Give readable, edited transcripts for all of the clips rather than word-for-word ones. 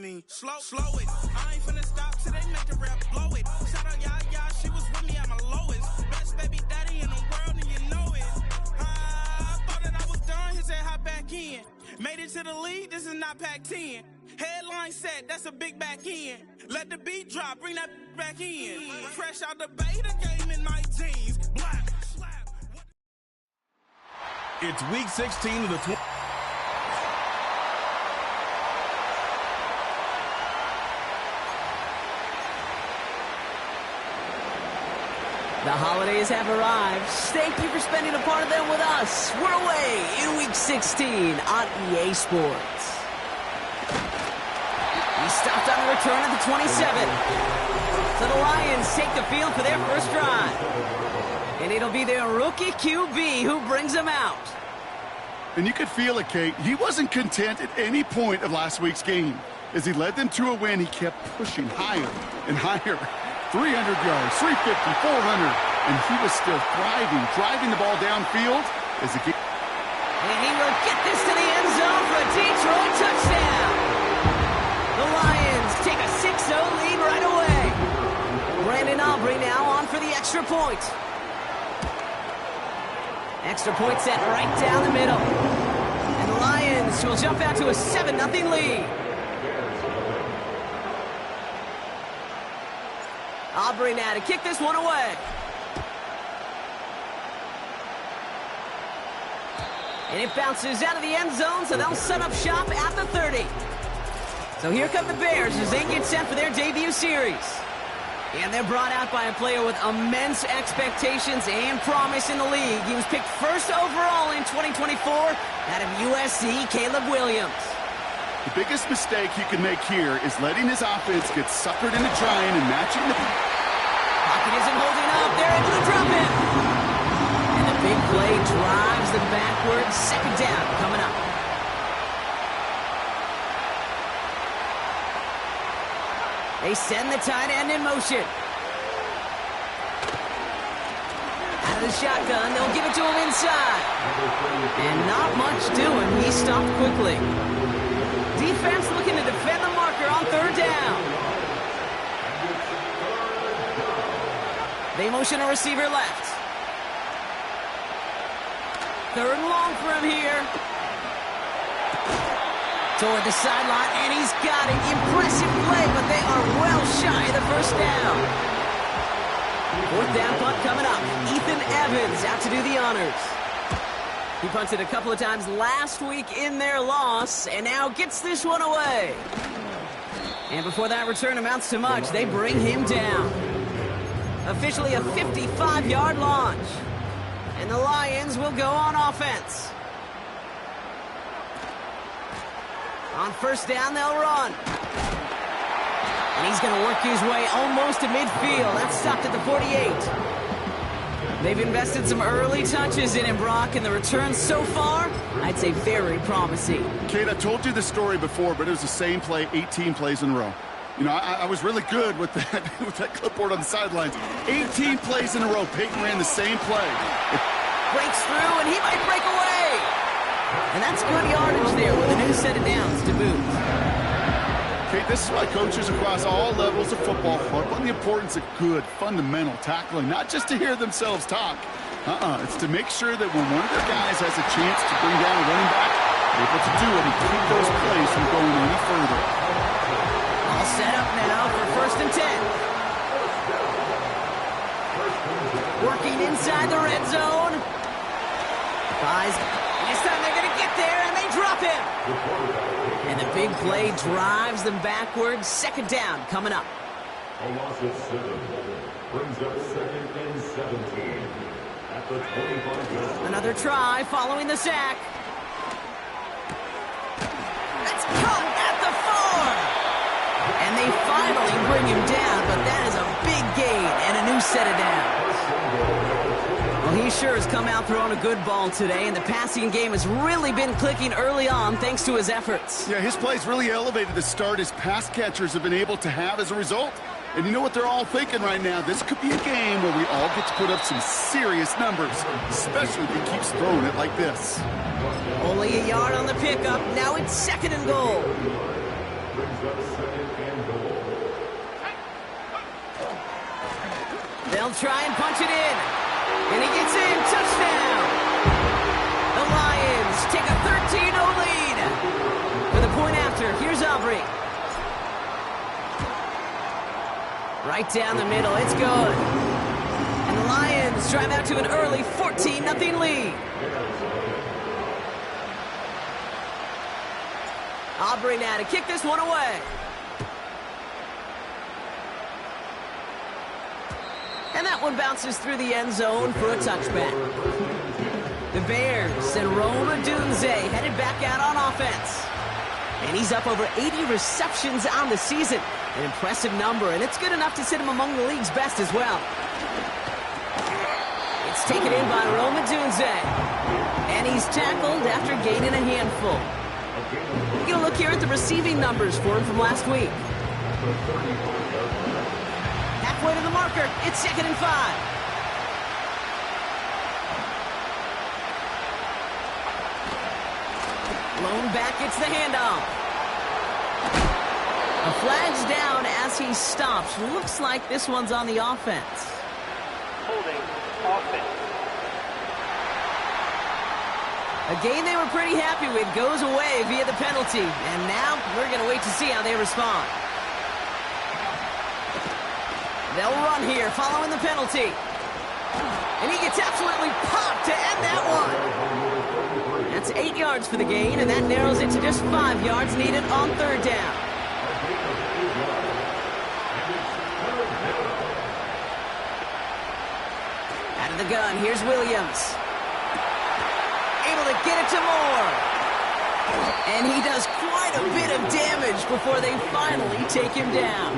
mean, slow it. I ain't finna stop till they make the rap blow it. Shout out, y'all, she was with me at my lowest. Best baby daddy in the world, and you know it. I thought that I was done, he said hop back in. Made it to the league, this is not Pac-10. Headline set, that's a big back end. Let the beat drop, bring that back in. Fresh out the beta game in my jeans. Black. It's week 16 of the The holidays have arrived. Thank you for spending a part of them with us. We're away in Week 16 on EA Sports. He stopped on the return at the 27. So the Lions take the field for their first drive. And it'll be their rookie QB who brings them out. And you could feel it, Kate. He wasn't content at any point of last week's game. As he led them to a win, he kept pushing higher and higher. 300 yards, 350, 400, and he was still thriving, driving the ball downfield as the game. And he will get this to the end zone for a Detroit touchdown. The Lions take a 6-0 lead right away. Brandon Aubrey now on for the extra point. Extra point set right down the middle. And the Lions will jump out to a 7-0 lead. Aubrey now to kick this one away. And it bounces out of the end zone, so they'll set up shop at the 30. So here come the Bears as they get set for their debut series. And they're brought out by a player with immense expectations and promise in the league. He was picked first overall in 2024 out of USC, Caleb Williams. The biggest mistake he could make here is letting his offense get suckered into trying and matching the... Pocket isn't holding up. They're able to drop him. And the big play drives them backwards. Second down coming up. They send the tight end in motion. Out of the shotgun, they'll give it to him inside. And not much doing. He stopped quickly. Defense looking to defend the marker on third down. They motion a receiver left. Third and long for him here. Toward the sideline, and he's got it. Impressive play, but they are well shy of the first down. Fourth down punt coming up. Ethan Evans out to do the honors. He punted a couple of times last week in their loss, and now gets this one away. And before that return amounts to much, they bring him down. Officially a 55-yard launch. And the Lions will go on offense. On first down, they'll run. And he's going to work his way almost to midfield. That's stopped at the 48. They've invested some early touches in him, Brock, and the returns so far, I'd say very promising. Kate, I've told you this story before, but it was the same play 18 plays in a row. You know, I was really good with that, with that clipboard on the sidelines. 18 plays in a row. Peyton ran the same play. Breaks through, and he might break away. And that's good yardage there with a new set of downs to boot. Okay, this is why coaches across all levels of football harp on the importance of good, fundamental tackling, not just to hear themselves talk. It's to make sure that when one of their guys has a chance to bring down a running back, they're able to do it and keep those plays from going any further. All set up now for first and 10. Working inside the red zone. Buys. This time they're going to get there, and they drop him. And the big play drives them backwards. Second down coming up. A loss of 7 brings up second and 17 at the 25. Another try following the sack. That's caught at the 4. And they finally bring him down, but that is a big gain and a new set of downs. Well, he sure has come out throwing a good ball today, and the passing game has really been clicking early on thanks to his efforts. Yeah, his play's really elevated the start his pass catchers have been able to have as a result. And you know what they're all thinking right now? This could be a game where we all get to put up some serious numbers, especially if he keeps throwing it like this. Only a yard on the pickup. Now it's second and goal. Brings up second and goal. They'll try and punch it in. And he gets in. Touchdown. The Lions take a 13-0 lead. For the point after, here's Aubrey. Right down the middle. It's good. And the Lions drive out to an early 14-0 lead. Aubrey now to kick this one away. And that one bounces through the end zone for a touchback. The Bears and Rome Odunze headed back out on offense. And he's up over 80 receptions on the season. An impressive number, and it's good enough to sit him among the league's best as well. It's taken in by Rome Odunze. And he's tackled after gaining a handful. Get a look here at the receiving numbers for him from last week. Halfway to the marker, it's 2nd and 5. Lone back gets the handoff. A flag's down as he stops. Looks like this one's on the offense. Holding offense. A game they were pretty happy with goes away via the penalty. And now we're going to wait to see how they respond. They'll run here following the penalty. And he gets absolutely popped to end that one. That's 8 yards for the gain, and that narrows it to just 5 yards needed on 3rd down. Out of the gun, here's Williams. Able to get it to Moore. And he does quite a bit of damage before they finally take him down.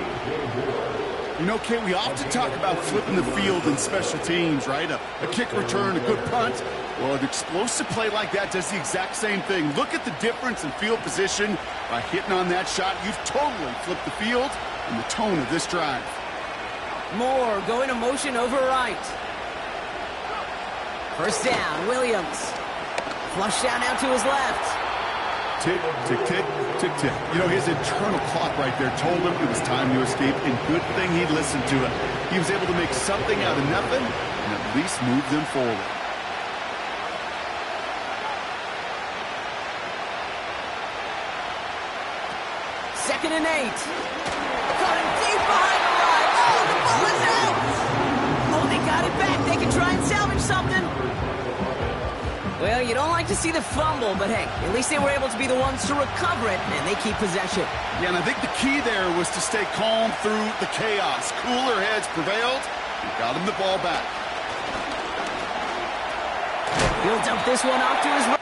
You know, Kate, we often talk about flipping the field in special teams, right? A kick return, a good punt. Well, an explosive play like that does the exact same thing. Look at the difference in field position. By hitting on that shot, you've totally flipped the field and the tone of this drive. Moore going to motion over right. First down, Williams. Flush down out to his left. Tick, tick, tick, tick, tick. You know, his internal clock right there told him it was time to escape, and good thing he listened to it. He was able to make something out of nothing and at least move them forward. Second and 8. Caught him deep behind the line. Oh, the ball is out! Oh, they got it back. They can try and salvage something. Well, you don't like to see the fumble, but hey, at least they were able to be the ones to recover it, and they keep possession. Yeah, and I think the key there was to stay calm through the chaos. Cooler heads prevailed and got him the ball back. He'll dump this one off to his right.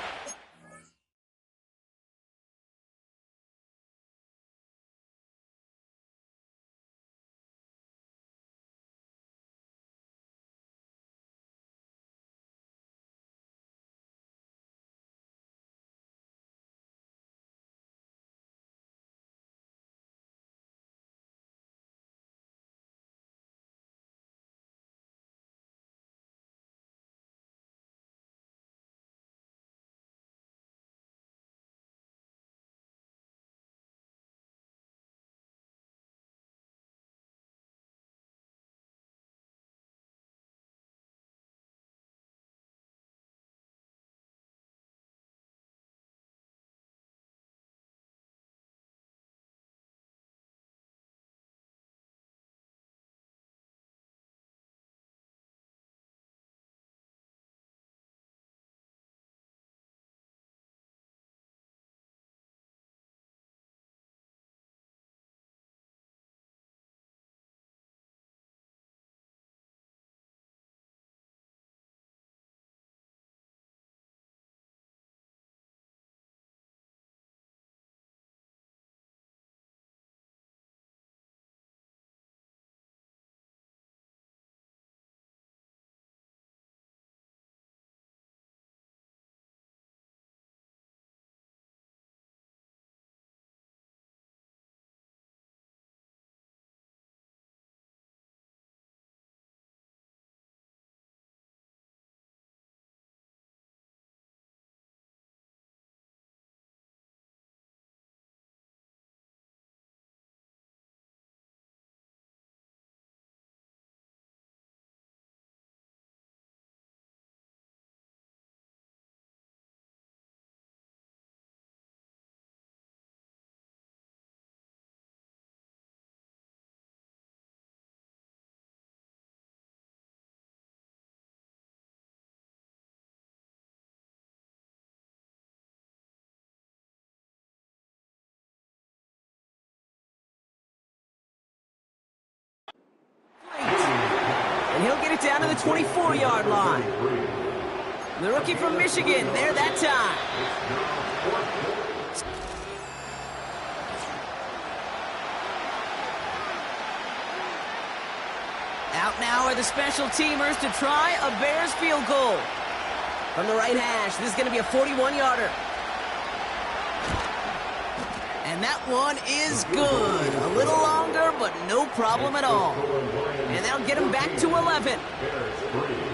And he'll get it down to the 24-yard line. The rookie from Michigan, there that time. Out now are the special teamers to try a Bears field goal. From the right hash, this is going to be a 41-yarder. And that one is good. A little longer, but no problem at all. And that'll get him back to 11.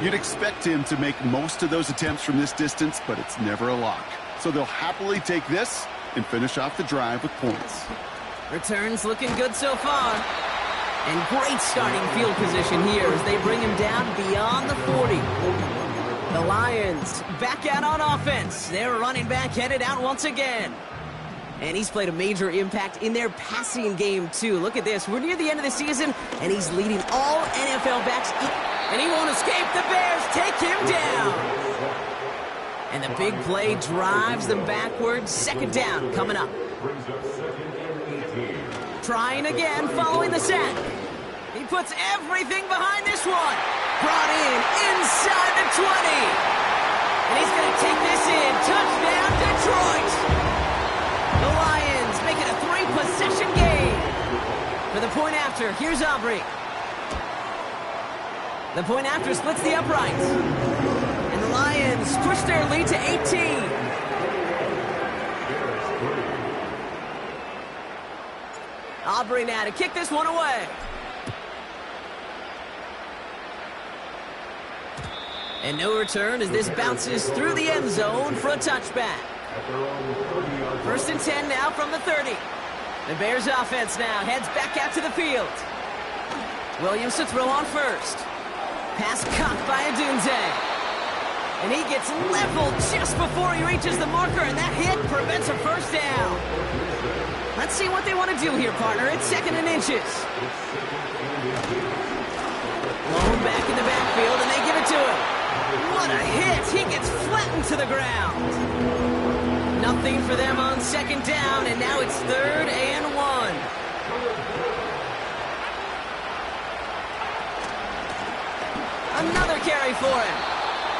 You'd expect him to make most of those attempts from this distance, but it's never a lock. So they'll happily take this and finish off the drive with points. Returns looking good so far. And great starting field position here as they bring him down beyond the 40. The Lions back out on offense. Their running back headed out once again. And he's played a major impact in their passing game, too. Look at this. We're near the end of the season, and he's leading all NFL backs. And he won't escape. The Bears take him down. And the big play drives them backwards. Second down coming up. Trying again following the sack. He puts everything behind this one. Brought in inside the 20. And he's going to take this in. Touchdown, Detroit. The Lions make it a 3-possession game. For the point after, here's Aubrey. The point after splits the uprights. And the Lions push their lead to 18. Aubrey now to kick this one away. And no return as this bounces through the end zone for a touchback. First and 10 now from the 30. The Bears offense now heads back out to the field. Williams to throw on first. Pass caught by Adunze. And he gets leveled just before he reaches the marker, and that hit prevents a first down. Let's see what they want to do here, partner. It's 2nd and inches. Blown back in the backfield, and they give it to him. What a hit! He gets flattened to the ground. Nothing for them on 2nd down, and now it's 3rd and 1. Another carry for him.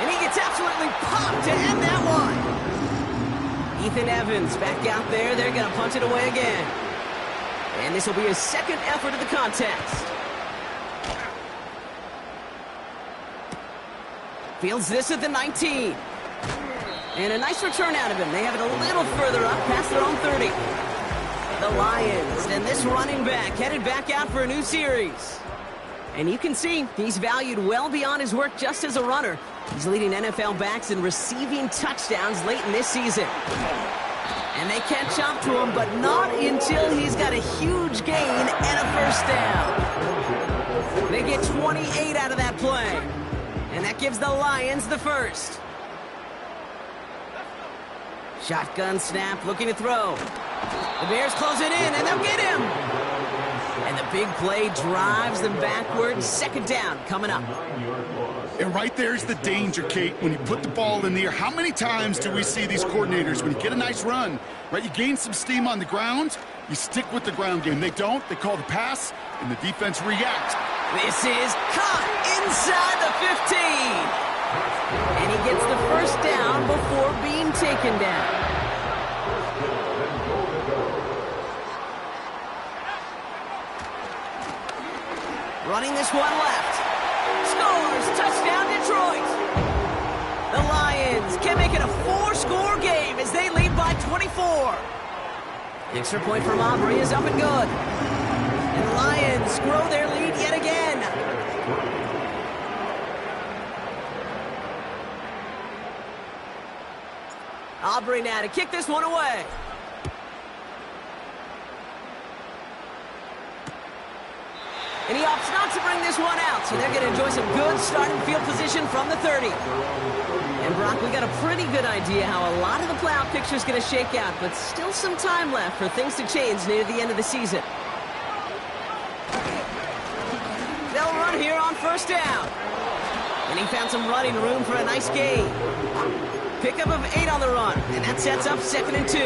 And he gets absolutely popped to end that one. Ethan Evans back out there. They're going to punt it away again. And this will be his 2nd effort of the contest. Fields this at the 19. And a nice return out of him. They have it a little further up past their own 30. The Lions and this running back headed back out for a new series. And you can see he's valued well beyond his work just as a runner. He's leading NFL backs in receiving touchdowns late in this season. And they catch up to him, but not until he's got a huge gain and a first down. They get 28 out of that play. And that gives the Lions the first. Shotgun snap, looking to throw. The Bears close it in, and they'll get him. And the big play drives them backwards. 2nd down coming up. And right there's the danger, Kate, when you put the ball in the air. How many times do we see these coordinators, when you get a nice run, right, you gain some steam on the ground, you stick with the ground game. They don't. They call the pass, and the defense reacts. This is caught inside the 15. And he gets the first down before being taken down. Running this one left. Scores! Touchdown, Detroit! The Lions can make it a 4-score game as they lead by 24. Extra point from Aubrey is up and good. And the Lions grow their lead yet again. Aubrey now to kick this one away. And he opts not to bring this one out, so they're going to enjoy some good starting field position from the 30. And Brock, we got a pretty good idea how a lot of the playoff picture is going to shake out, but still some time left for things to change near the end of the season. They'll run here on first down. And he found some running room for a nice gain. Pickup of 8 on the run, and that sets up 2nd and 2.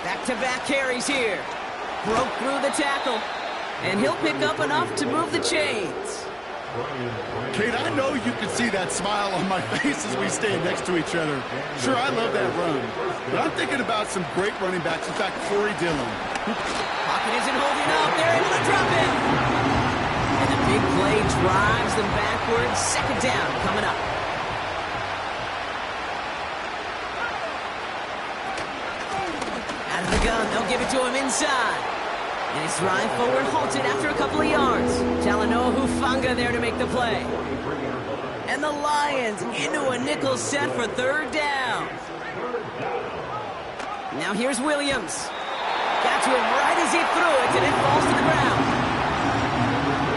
Back-to-back carries here. broke through the tackle. And he'll pick up enough to move the chains. Kate, I know you can see that smile on my face as we stand next to each other. Sure, I love that run. But I'm thinking about some great running backs. In fact, Corey Dillon. Pocket isn't holding up. They're able to drop it. And the big play drives them backwards. Second down coming up. Out of the gun. They'll give it to him inside. And his drive forward halted after a couple of yards. Talanoa Hufanga there to make the play. And the Lions into a nickel set for third down. Now here's Williams. Got to him right as he threw it, and it falls to the ground.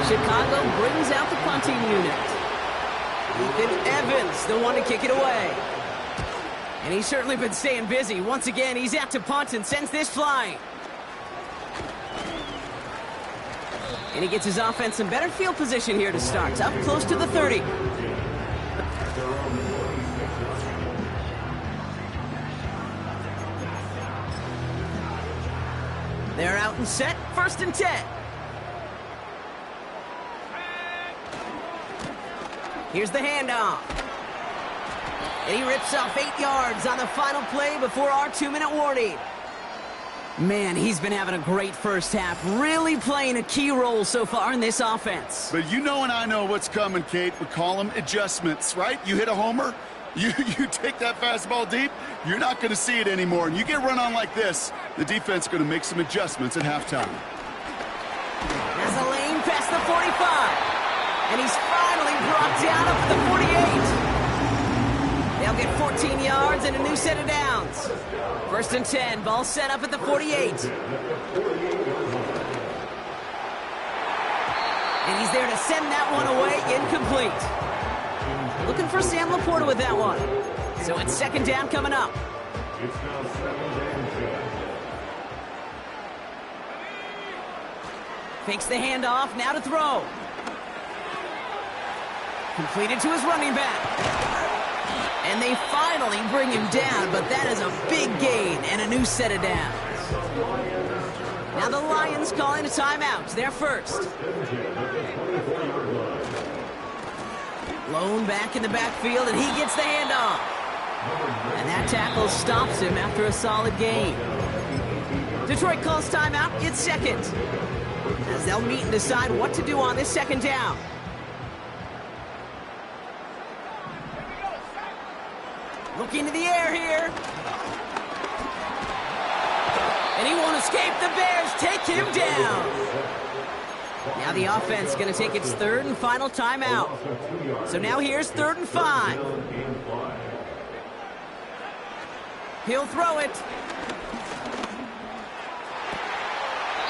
Chicago brings out the punting unit. Ethan Evans, the one to kick it away. And he's certainly been staying busy. Once again, he's out to punt and sends this flying. And he gets his offense in better field position here to start. Up close to the 30. They're out and set. 1st and 10. Here's the handoff. And he rips off 8 yards on the final play before our 2-minute warning. Man, he's been having a great first half, really playing a key role so far in this offense. But you know and I know what's coming, Kate. We call them adjustments, right? You hit a homer, you take that fastball deep, you're not going to see it anymore. And you get run on like this, the defense is going to make some adjustments at halftime. Has a lane past the 45. And he's finally brought down up to the 48. They'll get 14 yards and a new set of downs. 1st and 10, ball set up at the 48. And he's there to send that one away, incomplete. Looking for Sam Laporta with that one. So it's 2nd down coming up. It's now 2nd and 10. Fakes the handoff, now to throw. Completed to his running back. And they finally bring him down, but that is a big gain and a new set of downs. Now the Lions calling a timeout. They're first. Lone back in the backfield, and he gets the handoff. And that tackle stops him after a solid gain. Detroit calls timeout. It's 2nd. As they'll meet and decide what to do on this 2nd down. Looking to the air here. And he won't escape. The Bears take him down. Now the offense is going to take its 3rd and final timeout. So now here's 3rd and 5. He'll throw it.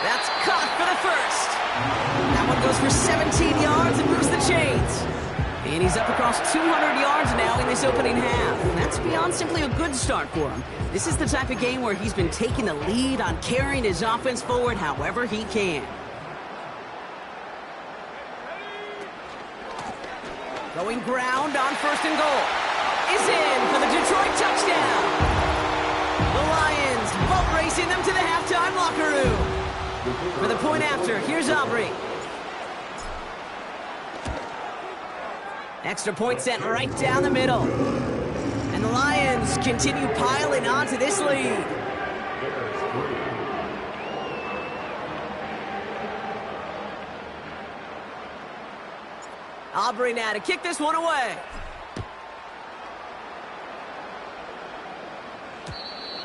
That's caught for the 1st. That one goes for 17 yards and moves the chains. And he's up across 200 yards now in this opening half. And that's beyond simply a good start for him. This is the type of game where he's been taking the lead on carrying his offense forward however he can. Going ground on 1st and goal. Is in for the Detroit touchdown. The Lions boat racing them to the halftime locker room. For the point after, here's Aubrey. Extra point sent right down the middle. And the Lions continue piling onto this lead. Aubrey now to kick this one away.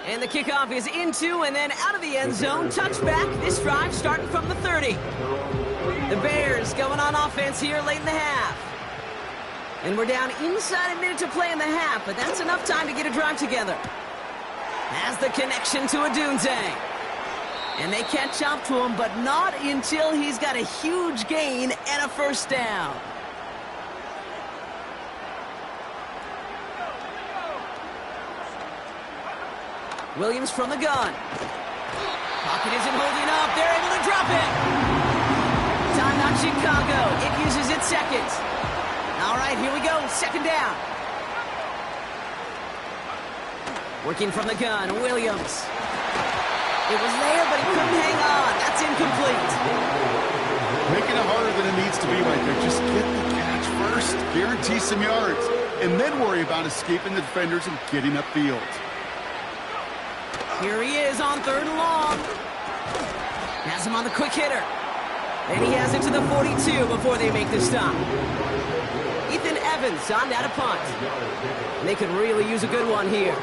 And the kickoff is into and then out of the end zone. Touchback. This drive starting from the 30. The Bears going on offense here late in the half. And we're down inside a minute to play in the half, but that's enough time to get a drive together. Has the connection to Odunze. And they catch up to him, but not until he's got a huge gain and a 1st down. Williams from the gun. Pocket isn't holding up. They're able to drop it. Timeout Chicago. It uses its 2nd. All right, here we go. 2nd down. Working from the gun, Williams. It was there, but he couldn't hang on. That's incomplete. Making it harder than it needs to be right there. Just get the catch first. Guarantee some yards. And then worry about escaping the defenders and getting upfield. Here he is on 3rd and long. Has him on the quick hitter. And he has it to the 42 before they make the stop. Ethan Evans on that a punt. And they could really use a good one here.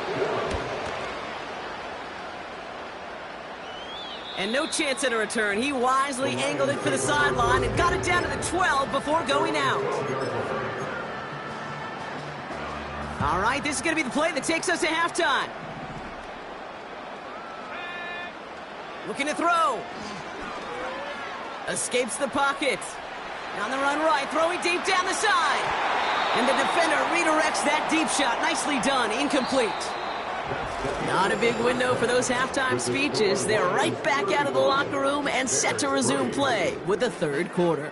And no chance at a return. He wisely angled it for the sideline and got it down to the 12 before going out. All right, this is going to be the play that takes us to halftime. Looking to throw. Escapes the pocket. On the run right, throwing deep down the side. And the defender redirects that deep shot. Nicely done, incomplete. Not a big window for those halftime speeches. They're right back out of the locker room and set to resume play with the 3rd quarter.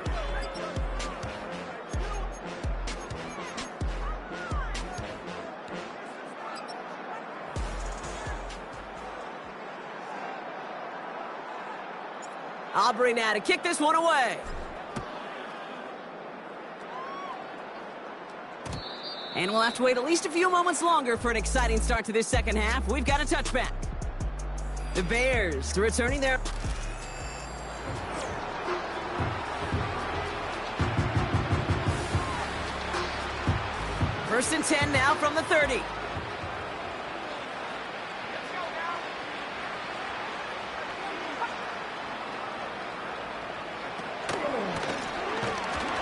Aubrey now to kick this one away. And we'll have to wait at least a few moments longer for an exciting start to this second half. We've got a touchback. The Bears returning their... First and 10 now from the 30.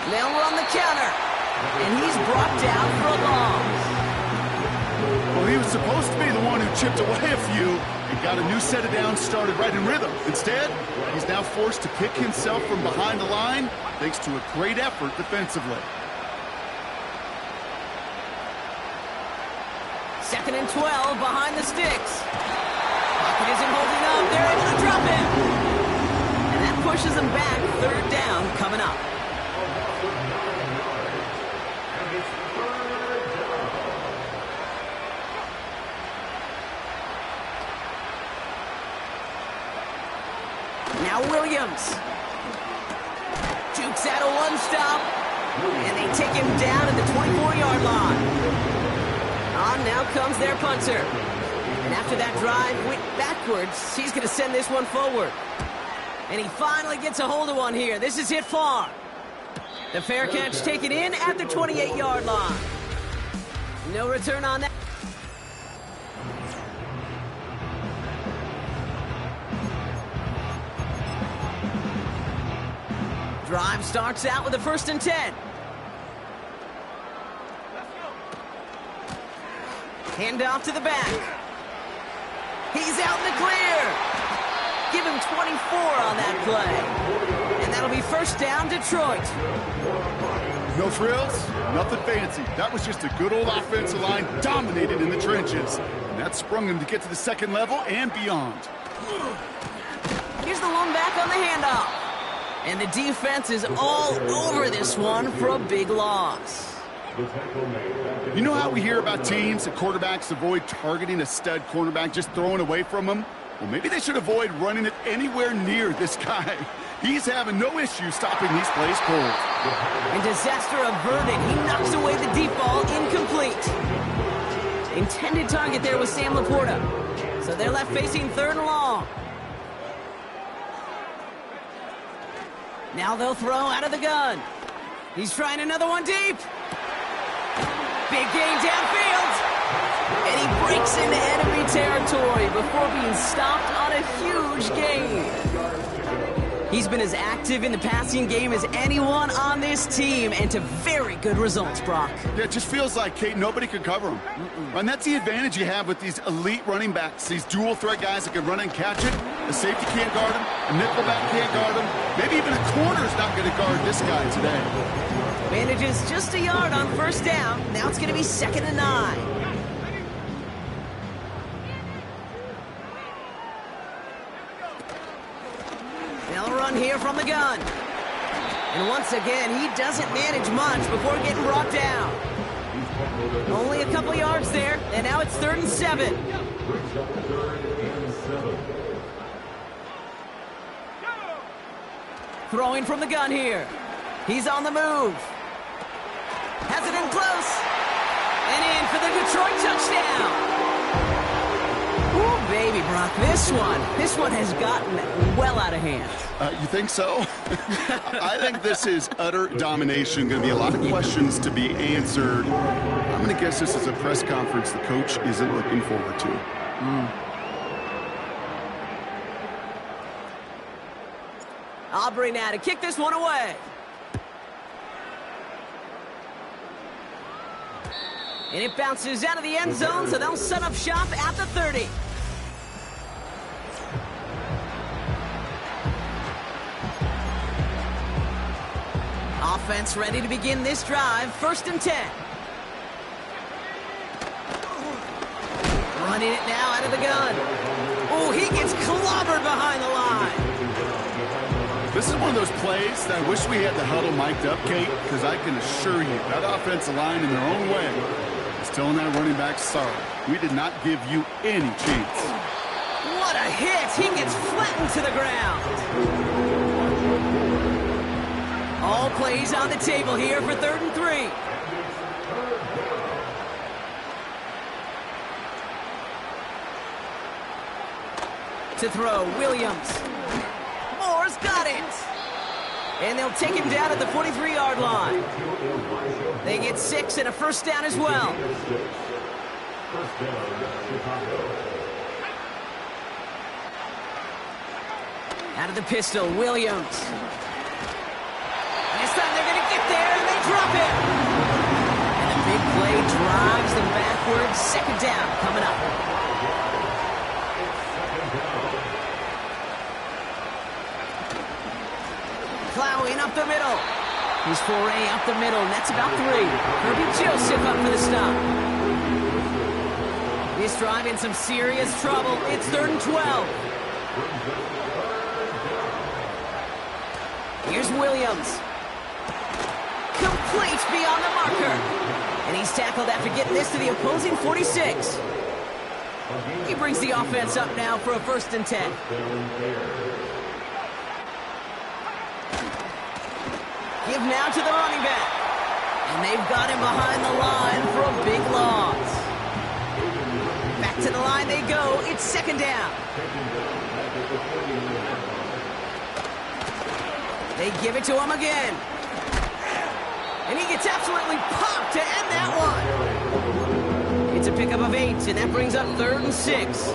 They'll run the counter. And he's brought down for a loss. Well, he was supposed to be the one who chipped away a few and got a new set of downs started right in rhythm. Instead, he's now forced to pick himself from behind the line thanks to a great effort defensively. 2nd and 12 behind the sticks. Pocket isn't holding up. They're able to drop him. And that pushes them back. 3rd down coming up. Now Williams. Jukes out a one-stop. And they take him down at the 24-yard line. On now comes their punter. And after that drive went backwards, he's going to send this one forward. And he finally gets a hold of one here. This is hit far. The fair catch taken in at the 28-yard line. No return on that. Drive starts out with a 1st and 10. Hand off to the back. He's out in the clear. Give him 24 on that play. And that'll be 1st down, Detroit. No frills, nothing fancy. That was just a good old offensive line dominated in the trenches. And that sprung him to get to the 2nd level and beyond. Here's the one back on the handoff. And the defense is all over this one for a big loss. You know how we hear about teams and quarterbacks avoid targeting a stud cornerback, just throwing away from him? Well, maybe they should avoid running it anywhere near this guy. He's having no issue stopping these plays cold. And disaster averted. He knocks away the deep ball, incomplete. Intended target there was Sam Laporta. So they're left facing 3rd and long. Now they'll throw out of the gun. He's trying another one deep. Big gain downfield. And he breaks into enemy territory before being stopped on a huge gain. He's been as active in the passing game as anyone on this team, and to very good results, Brock. Yeah, it just feels like, Kate, nobody could cover him. And that's the advantage you have with these elite running backs, these dual threat guys that can run and catch it. The safety can't guard him, the nickelback can't guard him. Maybe even a corner's not going to guard this guy today. Manages just a yard on 1st down. Now it's going to be 2nd and 9. They'll run here from the gun. And once again, he doesn't manage much before getting brought down. Only a couple yards there, and now it's 3rd and 7. Throwing from the gun here. He's on the move. Has it in close. And in for the Detroit touchdown. Ooh, baby, Brock, this one has gotten well out of hand. You think so? I think this is utter domination. Going to be a lot of questions to be answered. I'm going to guess this is a press conference the coach isn't looking forward to. Aubrey now to kick this one away. And it bounces out of the end zone, so they'll set up shop at the 30. Offense ready to begin this drive. 1st and 10. Running it now out of the gun. Oh, he gets clobbered behind the line. This is one of those plays that I wish we had the huddle mic'd up, Kate, because I can assure you that offensive line in their own way is telling that running back, sorry, we did not give you any chance. What a hit! He gets flattened to the ground. All plays on the table here for 3rd and 3. To throw, Williams. Moore's got it. And they'll take him down at the 43-yard line. They get 6 and a 1st down as well. Out of the pistol, Williams. And this time they're going to get there, and they drop it. And the big play drives them backwards. 2nd down coming up. Plowing up the middle. His foray up the middle, and that's about 3. Kirby Joseph up for the stop. This drive in some serious trouble. It's 3rd and 12. Here's Williams. Complete beyond the marker. And he's tackled after getting this to the opposing 46. He brings the offense up now for a 1st and 10. Give now to the running back. And they've got him behind the line for a big loss. Back to the line they go. It's 2nd down. They give it to him again. And he gets absolutely popped to end that one. It's a pickup of 8, and that brings up 3rd and 6.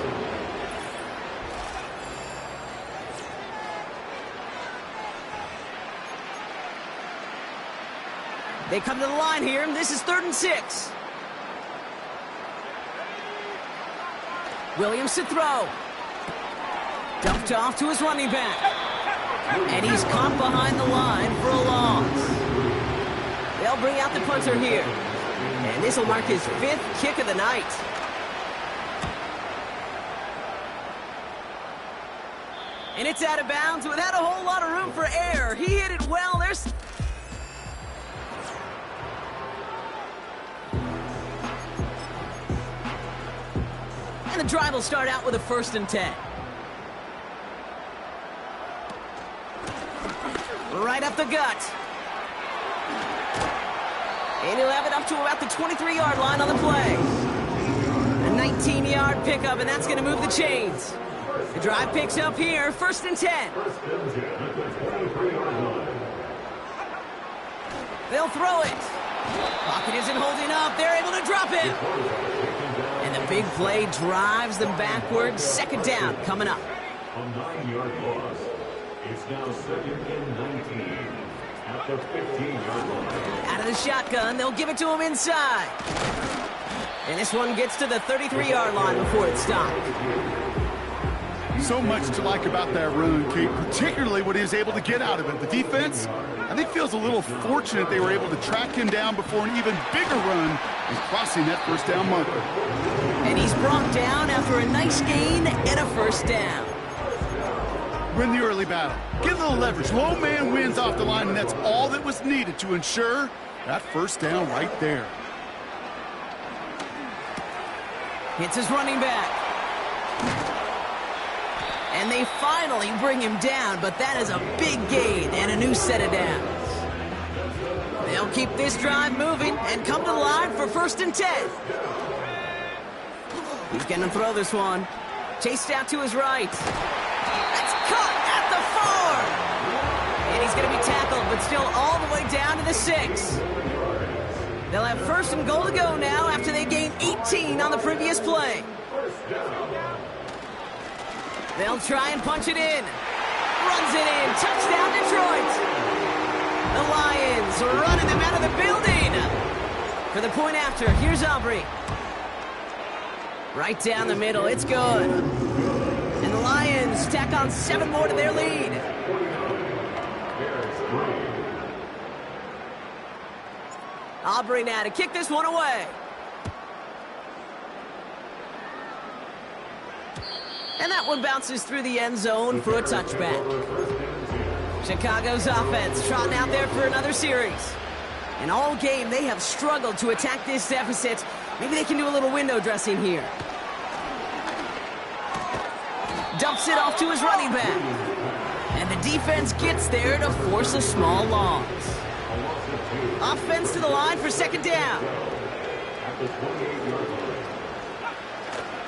They come to the line here, and this is 3rd and 6. Williams to throw. Dumped off to his running back. And he's caught behind the line for a loss. They'll bring out the punter here. And this will mark his 5th kick of the night. And it's out of bounds without a whole lot of room for error. He hit it well. And the drive will start out with a 1st and 10. Right up the gut. And he'll have it up to about the 23-yard line on the play. A 19-yard pickup, and that's going to move the chains. The drive picks up here, 1st and 10. They'll throw it. Pocket isn't holding up. They're able to drop it. And the big play drives them backwards. 2nd down coming up. A 9-yard loss. It's now 2nd and 19 at the 15-yard line. Out of the shotgun, they'll give it to him inside. And this one gets to the 33-yard line before it's stopped. So much to like about that run, Kate, particularly what he was able to get out of it. The defense, I think, feels a little fortunate they were able to track him down before an even bigger run was crossing that 1st down marker. And he's brought down after a nice gain and a 1st down. Win the early battle. Get a little leverage. Low man wins off the line, and that's all that was needed to ensure that 1st down right there. Hits his running back. And they finally bring him down, but that is a big gain and a new set of downs. They'll keep this drive moving and come to the line for 1st and 10. He's going to throw this one. Chased out to his right. That's caught at the 4. And he's going to be tackled, but still all the way down to the 6. They'll have 1st and goal to go now after they gained 18 on the previous play. They'll try and punch it in. Runs it in. Touchdown, Detroit. The Lions are running them out of the building. For the point after, here's Aubrey. Right down the middle. It's good. And the Lions tack on 7 more to their lead. Aubrey now to kick this one away. And that one bounces through the end zone for a touchback. Chicago's offense trotting out there for another series. And all game, they have struggled to attack this deficit. Maybe they can do a little window dressing here. Dumps it off to his running back. And the defense gets there to force a small loss. Offense to the line for 2nd down.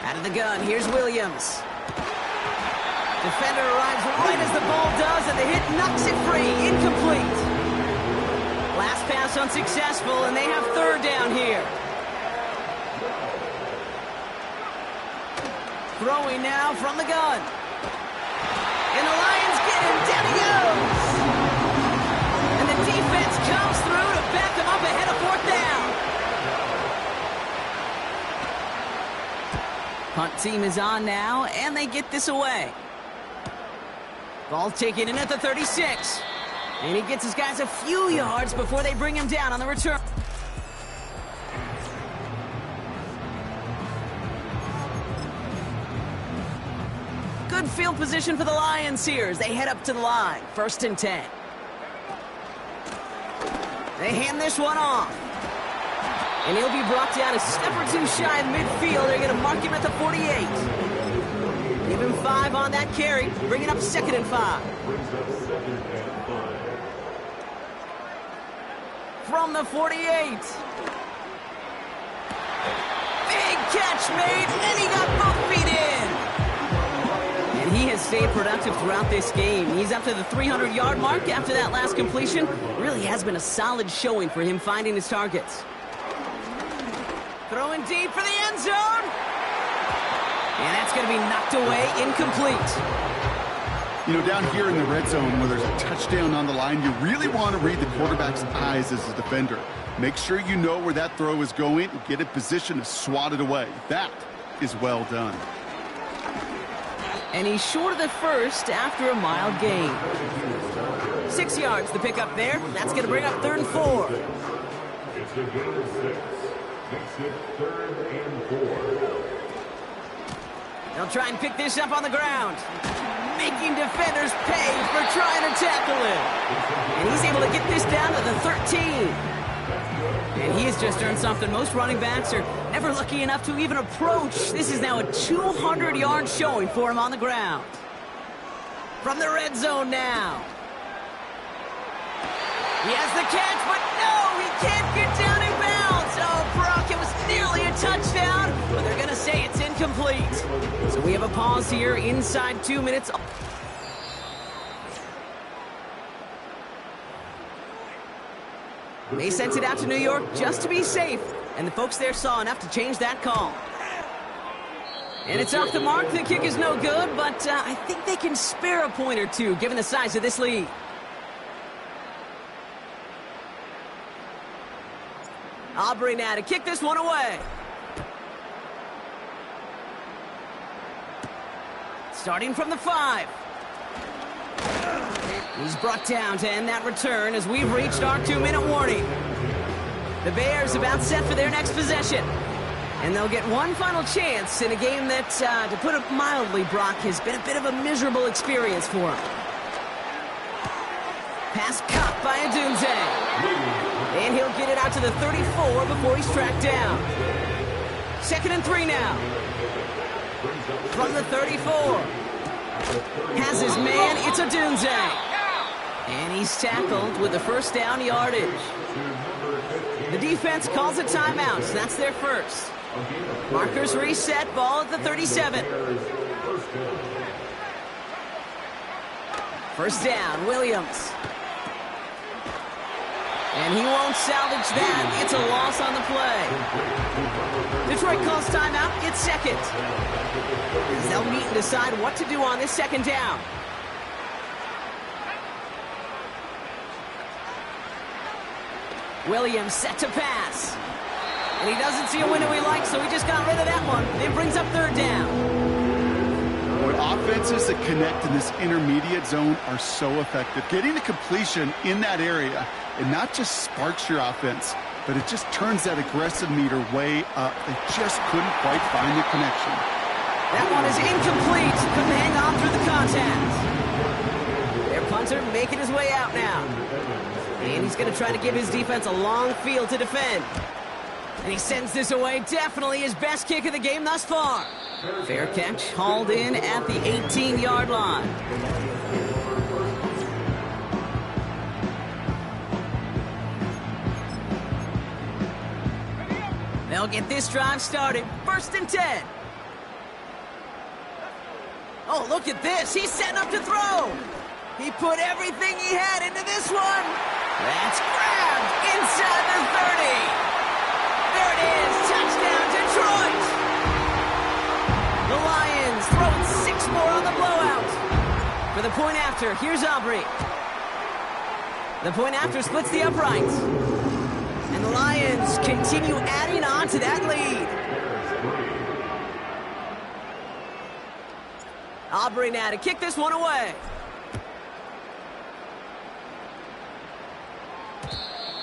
Out of the gun, here's Williams. Defender arrives right as the ball does, and the hit knocks it free. Incomplete. Last pass unsuccessful, and they have 3rd down here. Throwing now from the gun. And the Lions get him. Down he goes. And the defense comes through to back them up ahead of 4th down. Punt team is on now, and they get this away. Ball taken in at the 36. And he gets his guys a few yards before they bring him down on the return. Good field position for the Lions here as they head up to the line. 1st and 10. They hand this one off. And he'll be brought down a step or 2 shy of midfield. They're going to mark him at the 48. Give him 5 on that carry, bringing up 2nd and 5. From the 48. Big catch made, and he got both feet in. And he has stayed productive throughout this game. He's up to the 300-yard mark after that last completion. Really has been a solid showing for him finding his targets. Throwing deep for the end zone. And that's going to be knocked away, incomplete. You know, down here in the red zone where there's a touchdown on the line, you really want to read the quarterback's eyes as a defender. Make sure you know where that throw is going and get in position to swat it away. That is well done. And he's short of the 1st after a mild gain. 6 yards to pick up there. That's going to bring up 3rd and 4. It's a gain of 6. Makes it 3rd and 4. They'll try and pick this up on the ground. Making defenders pay for trying to tackle him. And he's able to get this down to the 13. And he has just earned something most running backs are never lucky enough to even approach. This is now a 200-yard showing for him on the ground. From the red zone now. He has the catch, but no, he can't get down in bounds. Oh, Brock, it was nearly a touchdown, but they're going to say it's incomplete. So we have a pause here inside 2 minutes. They sent it out to New York just to be safe, and the folks there saw enough to change that call. And it's off the mark. The kick is no good, but I think they can spare a point or two given the size of this lead. Aubrey now to kick this one away. Starting from the 5. He's brought down to end that return as we've reached our 2-minute warning. The Bears about set for their next possession. And they'll get one final chance in a game that, to put it mildly, Brock, has been a bit of a miserable experience for him. Pass caught by Odunze. And he'll get it out to the 34 before he's tracked down. 2nd and 3 now. From the 34. Has his man, it's Odunze. And he's tackled with the first down yardage. The defense calls a timeout, so that's their first. Markers reset, ball at the 37. First down, Williams. And he won't salvage that. It's a loss on the play. Detroit calls timeout. It's second. As they'll meet and decide what to do on this second down. Williams set to pass. And he doesn't see a window he likes, so he just got rid of that one. It brings up third down. Boy, offenses that connect in this intermediate zone are so effective. Getting the completion in that area, it not just sparks your offense, but it just turns that aggressive meter way up. They just couldn't quite find the connection. That one is incomplete. Couldn't hang on through the contact. Their punter making his way out now. And he's going to try to give his defense a long field to defend. And he sends this away. Definitely his best kick of the game thus far. Fair catch, hauled in at the 18-yard line. They'll get this drive started. First and 10. Oh, look at this. He's setting up to throw. He put everything he had into this one. That's grabbed inside the 30. There it is. Touchdown, Detroit. The Lions throwing 6 more on the blowout. For the point after, here's Aubrey. The point after splits the uprights. And the Lions continue adding on to that lead. Aubrey now to kick this one away.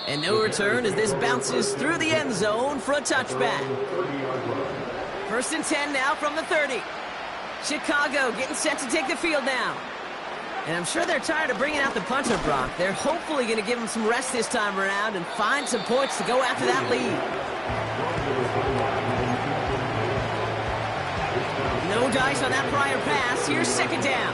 And no return as this bounces through the end zone for a touchback. First and 10 now from the 30. Chicago getting set to take the field now. And I'm sure they're tired of bringing out the punter, Brock. They're hopefully going to give him some rest this time around and find some points to go after that lead. No dice on that prior pass. Here's second down.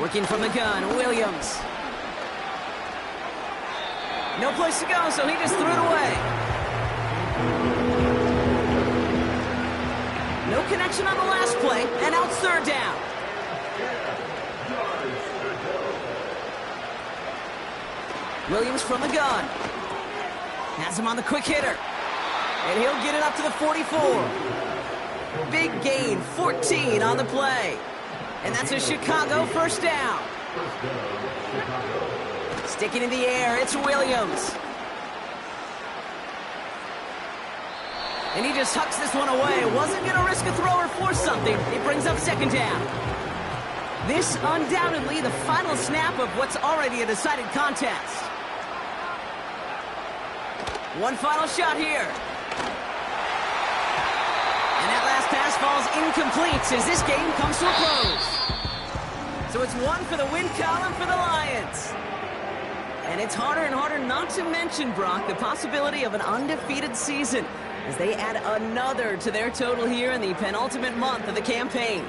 Working from the gun, Williams. No place to go, so he just threw it away. No connection on the last play, and out third down. Williams from the gun. Has him on the quick hitter. And he'll get it up to the 44. Big gain, 14 on the play. And that's a Chicago first down. Sticking in the air, it's Williams. And he just hucks this one away. Wasn't going to risk a throw or force something. It brings up second down. This undoubtedly the final snap of what's already a decided contest. One final shot here. And that last pass falls incomplete as this game comes to a close. So it's one for the win column for the Lions. And it's harder and harder not to mention, Brock, the possibility of an undefeated season as they add another to their total here in the penultimate month of the campaign.